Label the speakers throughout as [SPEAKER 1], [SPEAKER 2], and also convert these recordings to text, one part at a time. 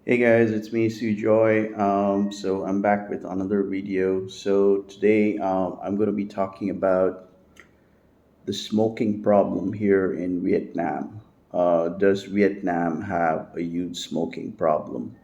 [SPEAKER 1] Hey guys, it's me, Sujoy. So I'm back with another video. So today I'm going to be talking about the smoking problem here in Vietnam. Does Vietnam have a huge smoking problem?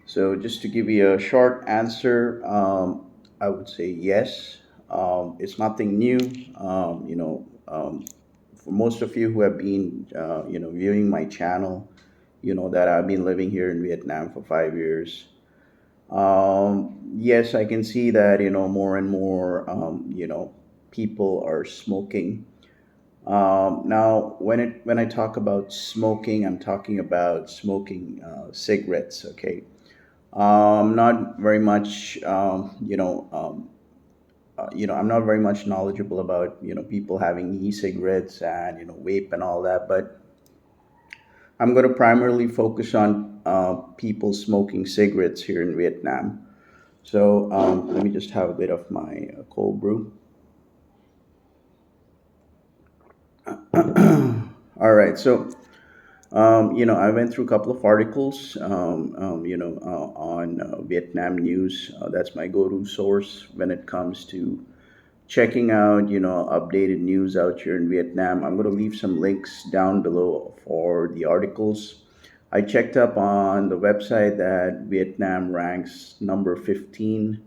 [SPEAKER 1] So just to give you a short answer, I would say yes. It's nothing new. For most of you who have been, viewing my channel, you know that I've been living here in Vietnam for 5 years. Yes, I can see that more and more people are smoking. Now, when I talk about smoking, I'm talking about smoking cigarettes. Okay, not very much. I'm not very much knowledgeable about people having e-cigarettes and vape and all that, but I'm going to primarily focus on people smoking cigarettes here in Vietnam. So let me just have a bit of my cold brew. All right. So, I went through a couple of articles, on Vietnam news. That's my go-to source when it comes to checking out, updated news out here in Vietnam. I'm going to leave some links down below for the articles. I checked up on the website that Vietnam ranks number 15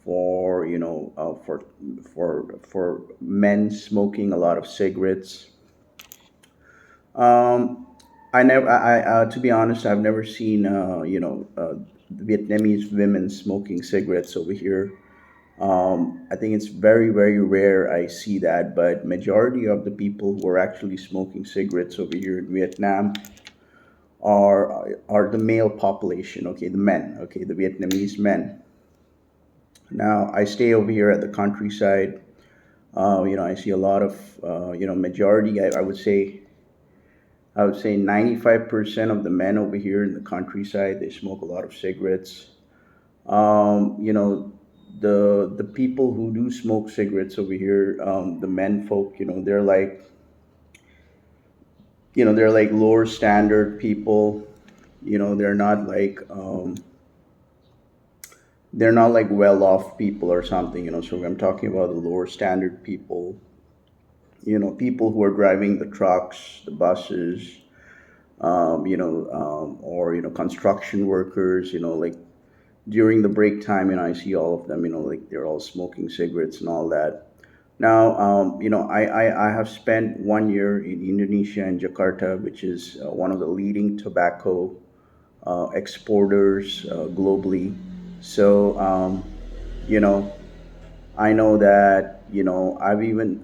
[SPEAKER 1] for for men smoking a lot of cigarettes. Um, I never, to be honest, I've never seen Vietnamese women smoking cigarettes over here. I think it's very, very rare I see that, but majority of the people who are actually smoking cigarettes over here in Vietnam are the male population. Okay, the men. Okay, the Vietnamese men. Now I stay over here at the countryside. I see a lot of majority. I would say 95% of the men over here in the countryside, they smoke a lot of cigarettes. The people who do smoke cigarettes over here, the men folk, they're like lower standard people. They're not like well off people or something. So I'm talking about the lower standard people. People who are driving the trucks, the buses, or construction workers. Like during the break time, I see all of them. Like they're all smoking cigarettes and all that. Now, I have spent 1 year in Indonesia and Jakarta, which is one of the leading tobacco exporters globally. So, you know, I know that I've even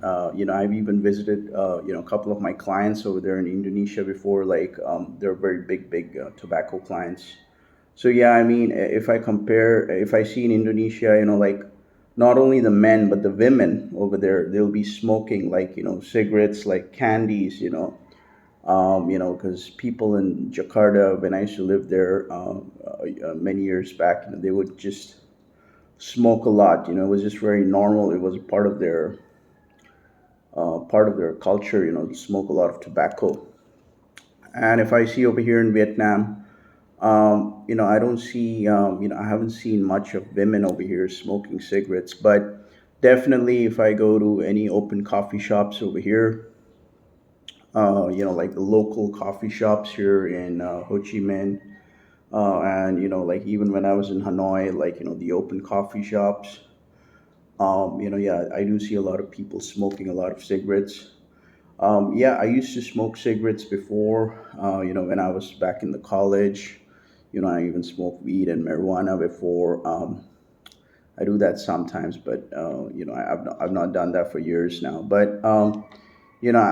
[SPEAKER 1] visited a couple of my clients over there in Indonesia before. Like they're very big tobacco clients. So yeah, I mean, if I see in Indonesia, like not only the men but the women over there, they'll be smoking like cigarettes, like candies, because people in Jakarta, when I used to live there many years back, they would just smoke a lot. It was just very normal. It was a part of their culture, to smoke a lot of tobacco. And if I see over here in Vietnam, I don't see, I haven't seen much of women over here smoking cigarettes, but definitely if I go to any open coffee shops over here, like the local coffee shops here in Ho Chi Minh, and like even when I was in Hanoi, like the open coffee shops, yeah, I do see a lot of people smoking a lot of cigarettes. Yeah, I used to smoke cigarettes before, when I was back in the college. I even smoked weed and marijuana before. I do that sometimes, but I've not done that for years now. But I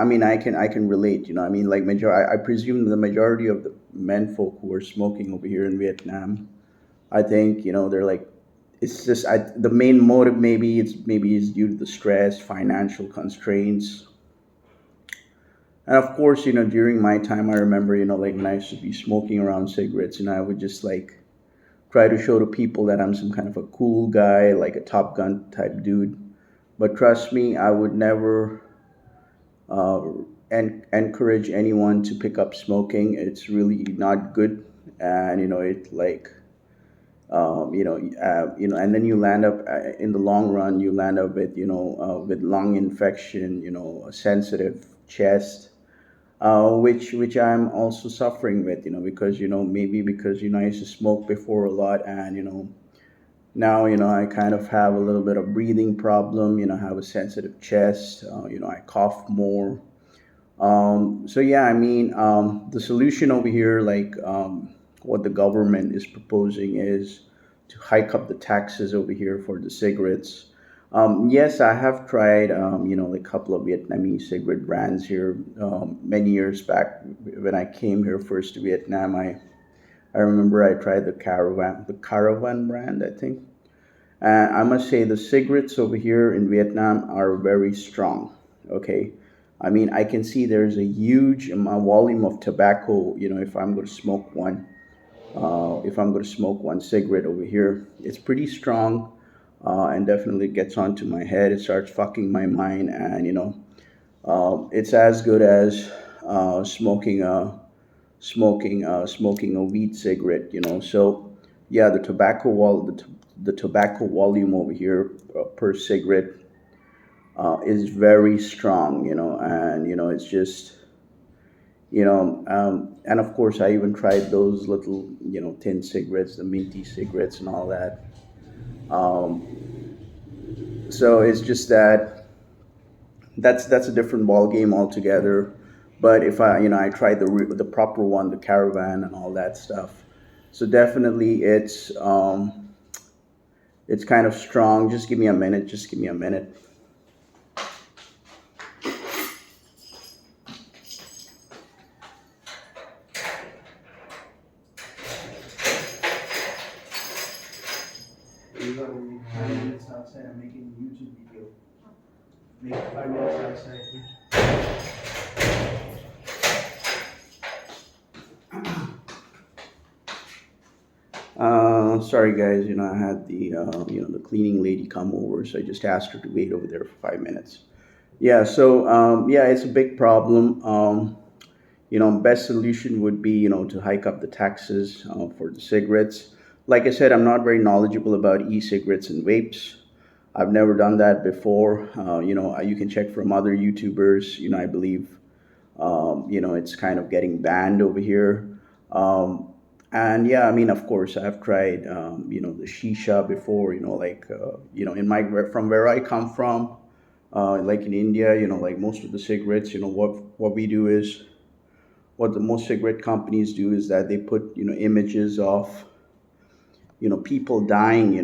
[SPEAKER 1] mean, I can relate. I mean, like I presume the majority of the men folk who are smoking over here in Vietnam, I think they're like, it's just the main motive maybe is due to the stress, financial constraints. And of course, during my time, I remember, like when I used to be smoking around cigarettes, I would just like try to show to people that I'm some kind of a cool guy, like a Top Gun type dude. But trust me, I would never uh, encourage anyone to pick up smoking. It's really not good. and it like and then you land up in the long run, you land up with with lung infection, a sensitive chest, which I'm also suffering with, because maybe because I used to smoke before a lot, and now I kind of have a little bit of breathing problem, have a sensitive chest, I cough more. So yeah, I mean, the solution over here, like what the government is proposing, is to hike up the taxes over here for the cigarettes. Yes, I have tried, like a couple of Vietnamese cigarette brands here many years back when I came here first to Vietnam. I remember I tried the Caravan brand, I think. And I must say the cigarettes over here in Vietnam are very strong. Okay. I mean, I can see there's a huge volume of tobacco, if I'm going to smoke one cigarette over here. It's pretty strong, and definitely gets onto my head. It starts fucking my mind, and it's as good as smoking a weed cigarette. So yeah, the tobacco volume over here per cigarette is very strong. And it's just and of course I even tried those little tin cigarettes, the minty cigarettes and all that. um, so it's just that that's a different ball game altogether. But if I tried the proper one, the Caravan and all that stuff, so definitely it's kind of strong. Just give me a minute, just give me a minute. You got only 5 minutes outside. I'm making a YouTube video. Make 5 minutes outside. Sorry guys, I had the cleaning lady come over, so I just asked her to wait over there for 5 minutes. Yeah, so yeah, it's a big problem. Best solution would be to hike up the taxes for the cigarettes. Like I said, I'm not very knowledgeable about e-cigarettes and vapes. I've never done that before. You can check from other YouTubers. I believe it's kind of getting banned over here. And yeah, I mean, of course, I've tried the shisha before. Like in my from where I come from, like in India, like most of the cigarettes, what we do is what the most cigarette companies do is that they put images of people dying,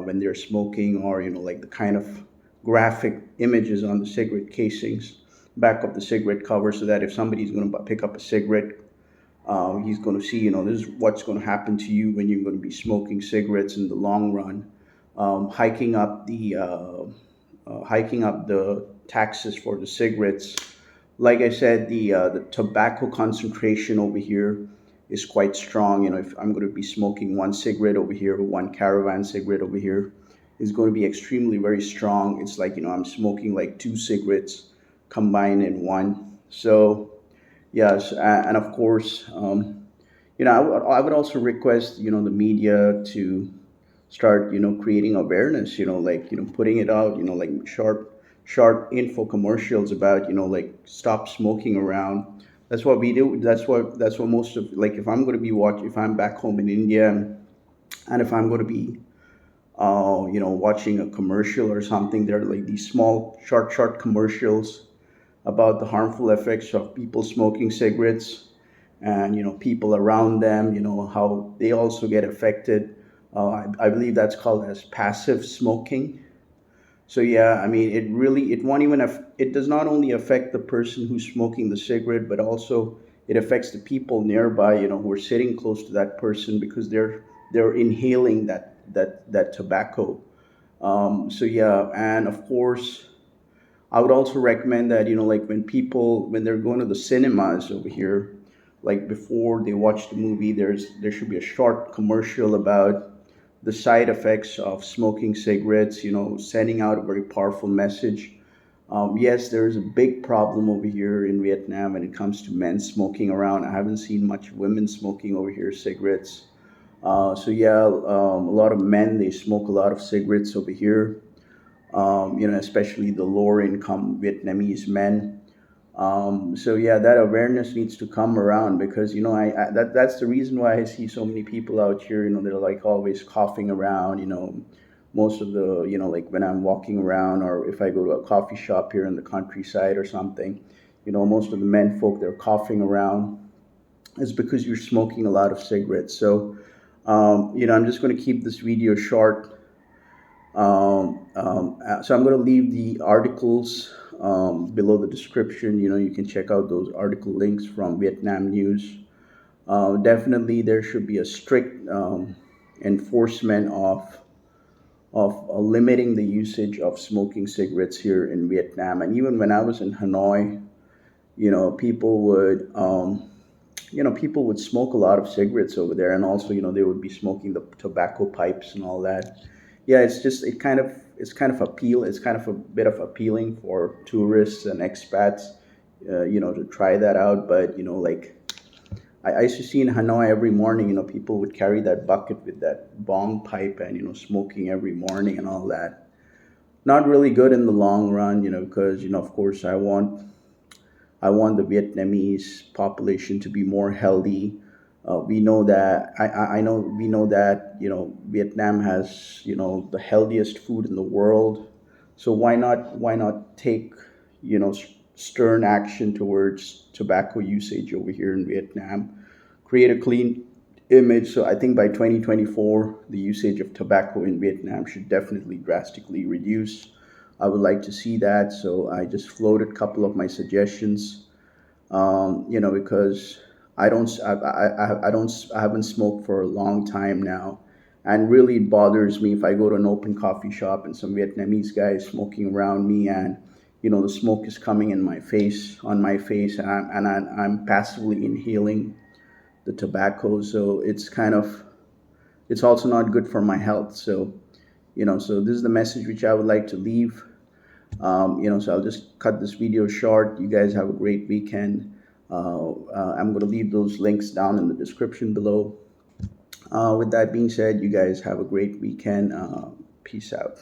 [SPEAKER 1] when they're smoking, or like the kind of graphic images on the cigarette casings, back of the cigarette cover, so that if somebody's going to pick up a cigarette, he's going to see, this is what's going to happen to you when you're going to be smoking cigarettes in the long run. Hiking up the taxes for the cigarettes. Like I said, the tobacco concentration over here is quite strong. If I'm going to be smoking one cigarette over here, one Caravan cigarette over here, is going to be extremely very strong. It's like I'm smoking like two cigarettes combined in one. So yes, and of course, I would also request the media to start creating awareness, like putting it out, like short info commercials about like stop smoking around. That's what we do. That's what most of, like, if I'm going to be if I'm back home in India, and if I'm going to be watching a commercial or something, there are like these small short commercials about the harmful effects of people smoking cigarettes, and people around them, how they also get affected. I believe that's called as passive smoking. So yeah, I mean, it won't even it does not only affect the person who's smoking the cigarette, but also it affects the people nearby, who are sitting close to that person, because they're inhaling that tobacco. So yeah, and of course, I would also recommend that like when they're going to the cinemas over here, like before they watch the movie, there should be a short commercial about the side effects of smoking cigarettes, sending out a very powerful message. Yes, there's a big problem over here in Vietnam when it comes to men smoking around. I haven't seen much women smoking over here cigarettes. So yeah, a lot of men, they smoke a lot of cigarettes over here. Especially the lower income Vietnamese men. So yeah, that awareness needs to come around because that's the reason why I see so many people out here. They're like always coughing around. Most of the like when I'm walking around or if I go to a coffee shop here in the countryside or something, most of the men folk, they're coughing around. It's because you're smoking a lot of cigarettes. So I'm just going to keep this video short. So I'm going to leave the articles below the description. You can check out those article links from Vietnam News. Definitely, there should be a strict enforcement of limiting the usage of smoking cigarettes here in Vietnam. And even when I was in Hanoi, people would people would smoke a lot of cigarettes over there, and also they would be smoking the tobacco pipes and all that. Yeah, it's kind of a bit of appealing for tourists and expats, to try that out. But like I used to see in Hanoi every morning, people would carry that bucket with that bong pipe and smoking every morning and all that. Not really good in the long run, because of course I want the Vietnamese population to be more healthy. We know that I know we know that Vietnam has the healthiest food in the world. So why not take stern action towards tobacco usage over here in Vietnam? Create a clean image. So I think by 2024, the usage of tobacco in Vietnam should definitely drastically reduce. I would like to see that. So I just floated a couple of my suggestions. Because I haven't smoked for a long time now, and really it bothers me if I go to an open coffee shop and some Vietnamese guy is smoking around me, and the smoke is coming in my face, on my face, and I'm passively inhaling the tobacco. So it's also not good for my health. So so this is the message which I would like to leave. So I'll just cut this video short. You guys have a great weekend. I'm going to leave those links down in the description below. With that being said, you guys have a great weekend. Peace out.